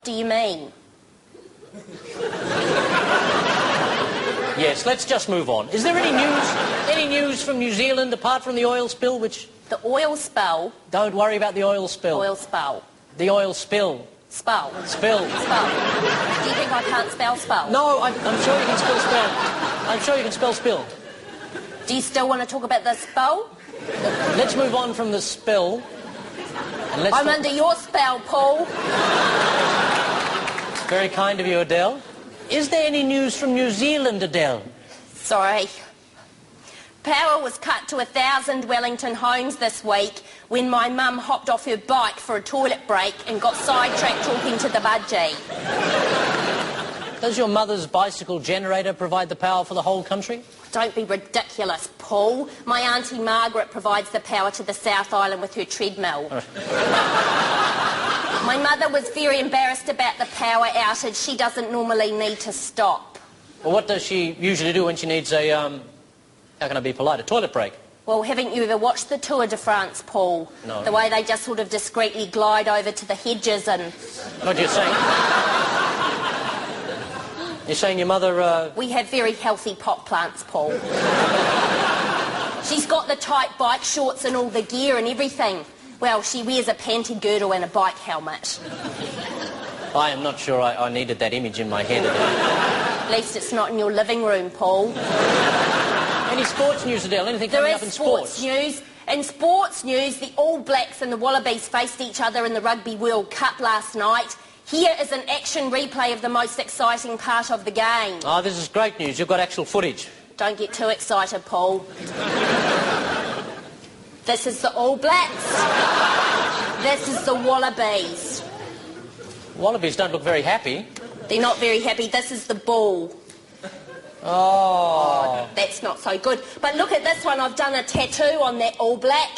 do you mean? Yes, let's just move on. Is there any news from New Zealand apart from the oil spill, which... The oil spill? Don't worry about the oil spill. Oil spill. The oil spill. Spell. Spill. Spell. Do you think I can't spell spell? No, I'm sure you can spell spell. I'm sure you can spell spill. Do you still want to talk about the spell? Let's move on from the spill. And let's I'm under your spell, Paul. Very kind of you, Adele. Is there any news from New Zealand, Adele? Sorry. Power was cut to 1,000 Wellington homes this week when my mum hopped off her bike for a toilet break and got sidetracked talking to the budgie. Does your mother's bicycle generator provide the power for the whole country? Don't be ridiculous, Paul. My Auntie Margaret provides the power to the South Island with her treadmill. My mother was very embarrassed about the power outage. She doesn't normally need to stop. Well, what does she usually do when she needs a, how can I be polite, a toilet break? Well, haven't you ever watched the Tour de France, Paul? No. The way they just sort of discreetly glide over to the hedges and... What are you saying? You're saying your mother, We have very healthy pot plants, Paul. She's got the tight bike shorts and all the gear and everything. Well, she wears a panty girdle and a bike helmet. I am not sure I needed that image in my head. At least it's not in your living room, Paul. Any sports news, Adele? Anything There coming is up in sports? news. In sports news, the All Blacks and the Wallabies faced each other in the Rugby World Cup last night. Here is an action replay of the most exciting part of the game. Oh, this is great news. You've got actual footage. Don't get too excited, Paul. This is the All Blacks. This is the Wallabies. Wallabies don't look very happy. They're not very happy. This is the ball. Oh. That's not so good. But look at this one. I've done a tattoo on that All Black.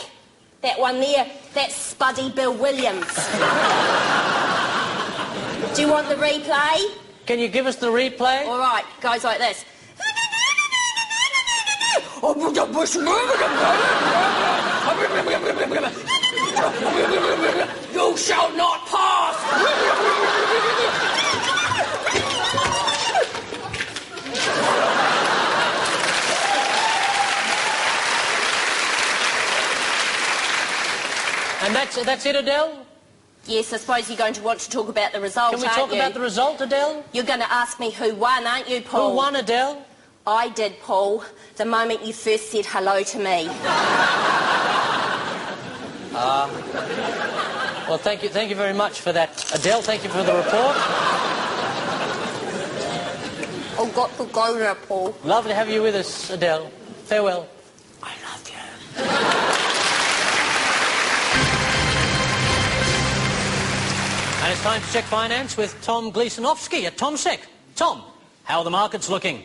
That one there. That's Spuddy Bill Williams. Do you want the replay? Can you give us the replay? All right. Goes like this. You shall not pass! And that's it, Adele? Yes, I suppose you're going to want to talk about the result, Can we aren't talk you? about the result, Adele? You're going to ask me who won, aren't you, Paul? Who won, Adele? I did, Paul, the moment you first said hello to me. Well, thank you very much for that. Adele, thank you for the report. I've got to go now, Paul. Lovely to have you with us, Adele. Farewell. I love you. And it's time to check finance with Tom Gleesonovsky at TomSec. Tom, how are the markets looking?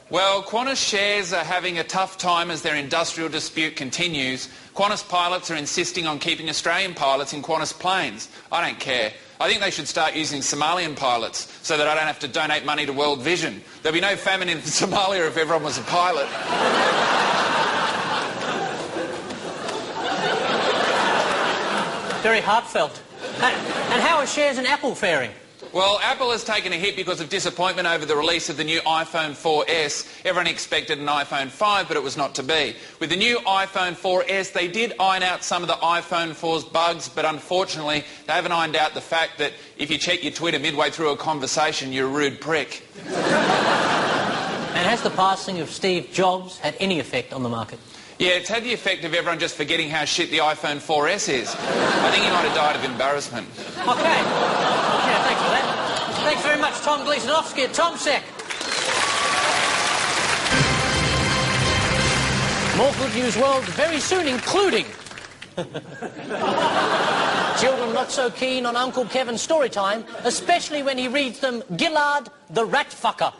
Well, Qantas shares are having a tough time as their industrial dispute continues. Qantas pilots are insisting on keeping Australian pilots in Qantas planes. I don't care. I think they should start using Somalian pilots so that I don't have to donate money to World Vision. There'd be no famine in Somalia if everyone was a pilot. Very heartfelt. And how are shares in Apple faring? Well, Apple has taken a hit because of disappointment over the release of the new iPhone 4S. Everyone expected an iPhone 5, but it was not to be. With the new iPhone 4S, they did iron out some of the iPhone 4's bugs, but unfortunately, they haven't ironed out the fact that if you check your Twitter midway through a conversation, you're a rude prick. And has the passing of Steve Jobs had any effect on the market? Yeah, it's had the effect of everyone just forgetting how shit the iPhone 4S is. I think he might have died of embarrassment. Okay. Yeah, thanks for that. Thanks very much, Tom Gleesonovsky at TomSec. More Good News World very soon, including children not so keen on Uncle Kevin's story time, especially when he reads them Gillard the Rat Fucker.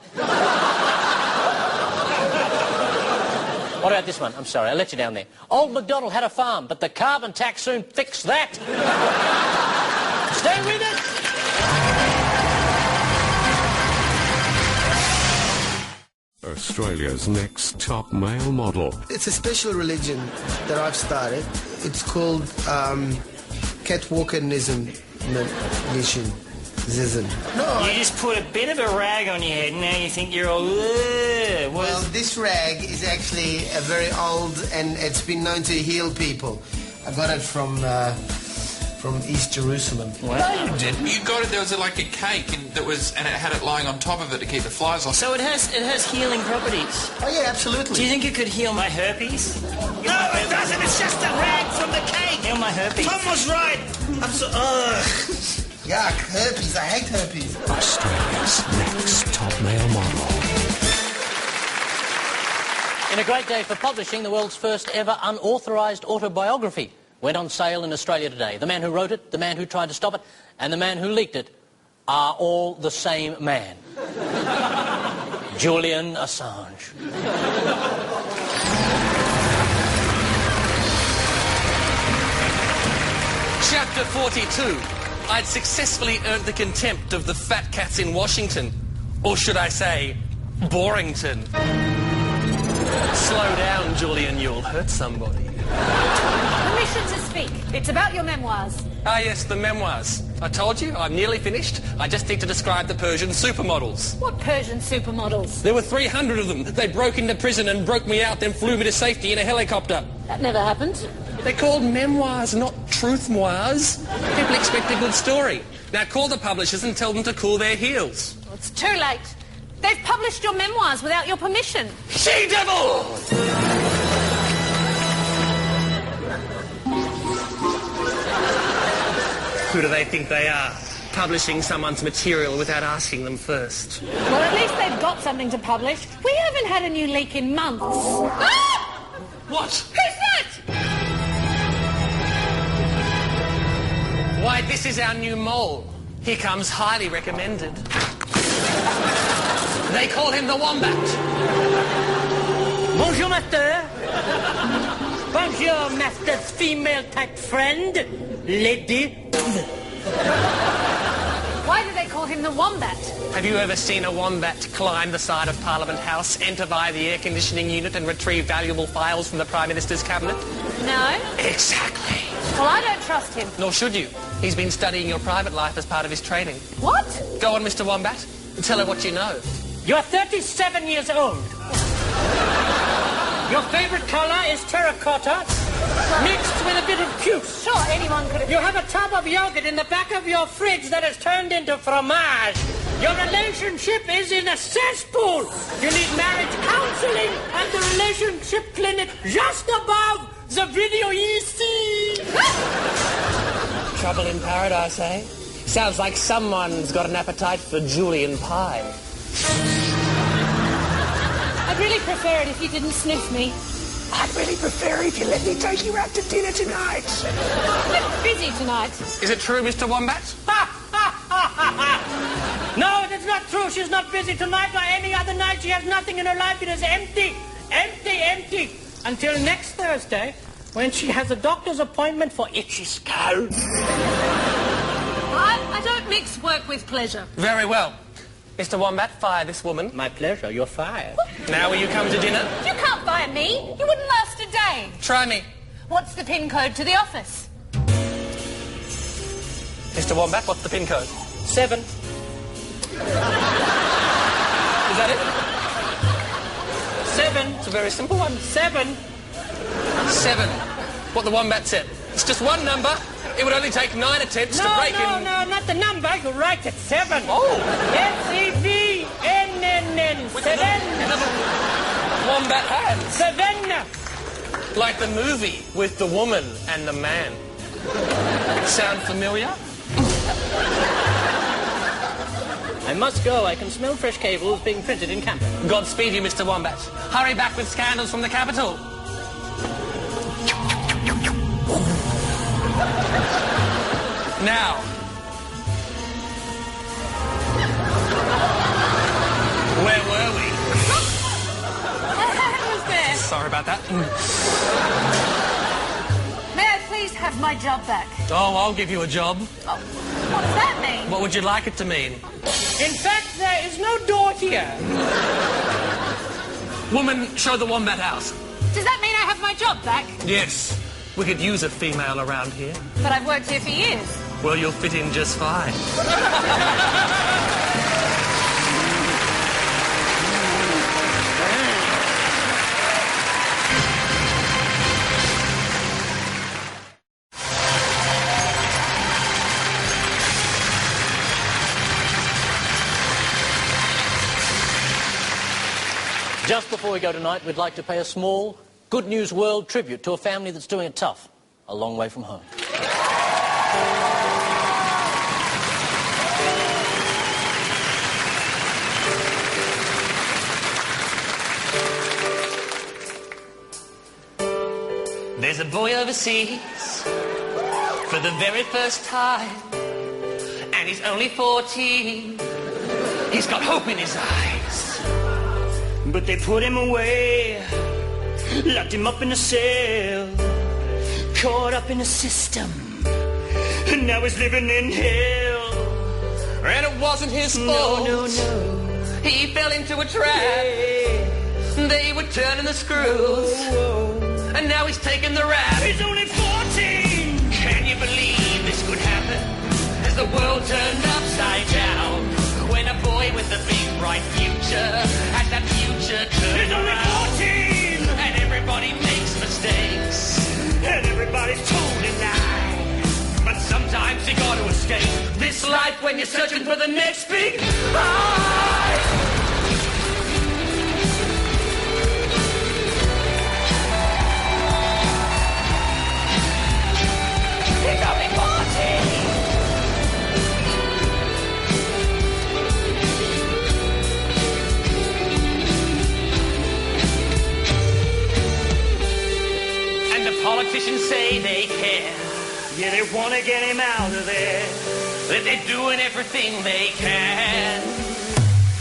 What about this one? I'm sorry, I let you down there. Old MacDonald had a farm, but the carbon tax soon fixed that. Stay with us! Australia's next top male model. It's a special religion that I've started. It's called catwalkerism mission. Zizin. No, You just put a bit of a rag on your head and now you think you're all... well, this rag is actually a very old and it's been known to heal people. I got it from East Jerusalem. Wow. No, you didn't. You got it. There was like a cake and it had it lying on top of it to keep the flies off. So it has healing properties. Oh yeah, absolutely. Do you think it could heal my herpes? No, it doesn't. It's just a rag from the cake. Heal my herpes. Tom was right. I'm so... Yuck, herpes. I hate herpes. Australia's next top male model. In a great day for publishing, the world's first ever unauthorised autobiography went on sale in Australia today. The man who wrote it, the man who tried to stop it, and the man who leaked it are all the same man. Julian Assange. Chapter 42. I'd successfully earned the contempt of the fat cats in Washington. Or should I say, Borington. Slow down, Julian, you'll hurt somebody. Permission to speak. It's about your memoirs. Ah, yes, the memoirs. I told you, I'm nearly finished. I just need to describe the Persian supermodels. What Persian supermodels? There were 300 of them. They broke into prison and broke me out, then flew me to safety in a helicopter. That never happened. They're called memoirs, not truth-moires. People expect a good story. Now call the publishers and tell them to cool their heels. Well, it's too late. They've published your memoirs without your permission. She-devil! Who do they think they are? Publishing someone's material without asking them first. Well, at least they've got something to publish. We haven't had a new leak in months. Ah! What? Who's that? Why, this is our new mole. Here comes highly recommended. They call him the Wombat. Bonjour, master. Bonjour, master's female-type friend, Lady. Why do they call him the Wombat? Have you ever seen a wombat climb the side of Parliament House, enter via the air conditioning unit and retrieve valuable files from the Prime Minister's cabinet? No. Exactly. Well, I don't trust him. Nor should you. He's been studying your private life as part of his training. What? Go on, Mr. Wombat. Tell her what you know. You're 37 years old. Your favorite colour is terracotta, mixed with a bit of puce. Sure, anyone could have... You have a tub of yogurt in the back of your fridge that has turned into fromage. Your relationship is in a cesspool. You need marriage counselling and the relationship clinic just above the video you see. Trouble in paradise, eh? Sounds like someone's got an appetite for Julian pie. I'd really prefer it if you didn't sniff me. I'd really prefer if you let me take you out to dinner tonight. I'm busy tonight. Is it true, Mr. Wombat? No, that's not true. She's not busy tonight or any other night. She has nothing in her life. It is empty. Empty, empty. Until next Thursday, when she has a doctor's appointment for itchy scalp. I don't mix work with pleasure. Very well. Mr. Wombat, fire this woman. My pleasure. You're fired. Now will you come to dinner? You can't fire me. You wouldn't last a day. Try me. What's the PIN code to the office? Mr. Wombat, what's the PIN code? 7. Is that it? 7. It's a very simple one. 7. 7. What the Wombat said. It's just one number. It would only take 9 attempts to break in... No, not the number. You write it 7. Oh! S-E-V-N-N-N. With 7. little wombat hands. 7. Like the movie with the woman and the man. Sound familiar? I must go. I can smell fresh cables being printed in Canberra. Godspeed you, Mr. Wombat. Hurry back with scandals from the capital. Now. Where were we? I was there. Sorry about that. May I please have my job back? Oh, I'll give you a job. Oh, what does that mean? What would you like it to mean? In fact, there is no door here. Woman, show the Wombat house. Does that mean I have my job back? Yes. We could use a female around here. But I've worked here for years. Well, you'll fit in just fine. Just before we go tonight, we'd like to pay a small Good News World tribute to a family that's doing it tough, a long way from home. There's a boy overseas for the very first time, and he's only 14. He's got hope in his eyes, but they put him away, locked him up in a cell, caught up in a system, and now he's living in hell. And it wasn't his fault. No. He fell into a trap. Yeah. They were turning the screws. And now he's taking the rap. He's only 14. Can you believe this could happen? As the world turned upside down, when a boy with a big bright future has that future turned He's only 14. And everybody makes mistakes, and everybody's told him lies. But sometimes you got to escape this life when you're searching for the next big high. He's only 14! And the politicians say they care. Yeah, they want to get him out of there. That they're doing everything they can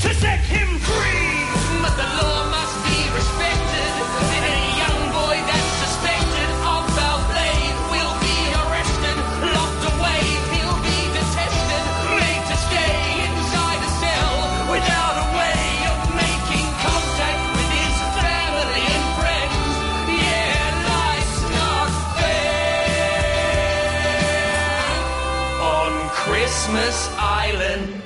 to set him free. But the law must be respected. And any young boy that's suspected of foul play will be arrested, locked away. He'll be detested, made to stay inside a cell without a way of making contact with his family and friends. Yeah, life's not fair on Christmas Island.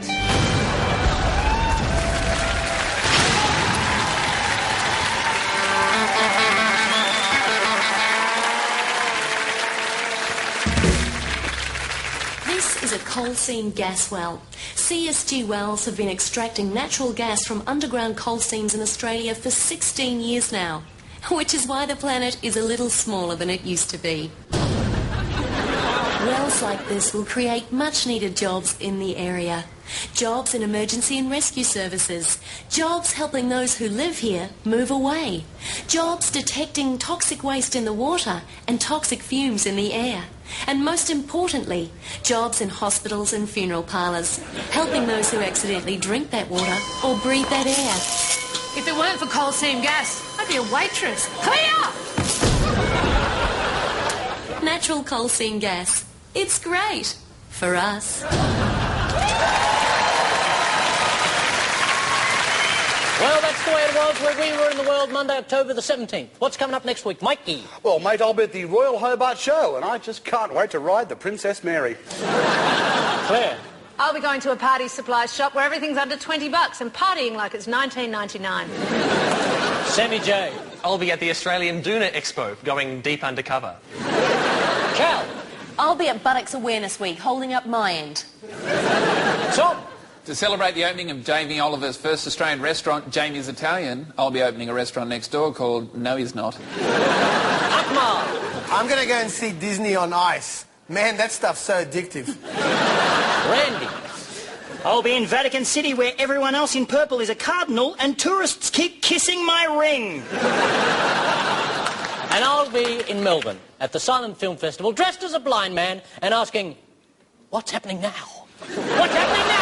This is a coal seam gas well. CSG wells have been extracting natural gas from underground coal seams in Australia for 16 years now, which is why the planet is a little smaller than it used to be. Wells like this will create much-needed jobs in the area. Jobs in emergency and rescue services. Jobs helping those who live here move away. Jobs detecting toxic waste in the water and toxic fumes in the air. And most importantly, jobs in hospitals and funeral parlours, helping those who accidentally drink that water or breathe that air. If it weren't for coal seam gas, I'd be a waitress. Clear! Natural coal seam gas. It's great. For us. Well, that's the way it was where we were in the world Monday, October the 17th. What's coming up next week, Mikey? Well, mate, I'll be at the Royal Hobart Show, and I just can't wait to ride the Princess Mary. Claire? I'll be going to a party supply shop where everything's under $20 and partying like it's 1999. Sammy J? I'll be at the Australian Doona Expo, going deep undercover. Cal? I'll be at Buttocks Awareness Week, holding up my end. Tom? To celebrate the opening of Jamie Oliver's first Australian restaurant, Jamie's Italian, I'll be opening a restaurant next door called No He's Not. Akmal? I'm going to go and see Disney on Ice. Man, that stuff's so addictive. Randy? I'll be in Vatican City where everyone else in purple is a cardinal and tourists keep kissing my ring. And I'll be in Melbourne at the Silent Film Festival dressed as a blind man and asking, what's happening now? What's happening now?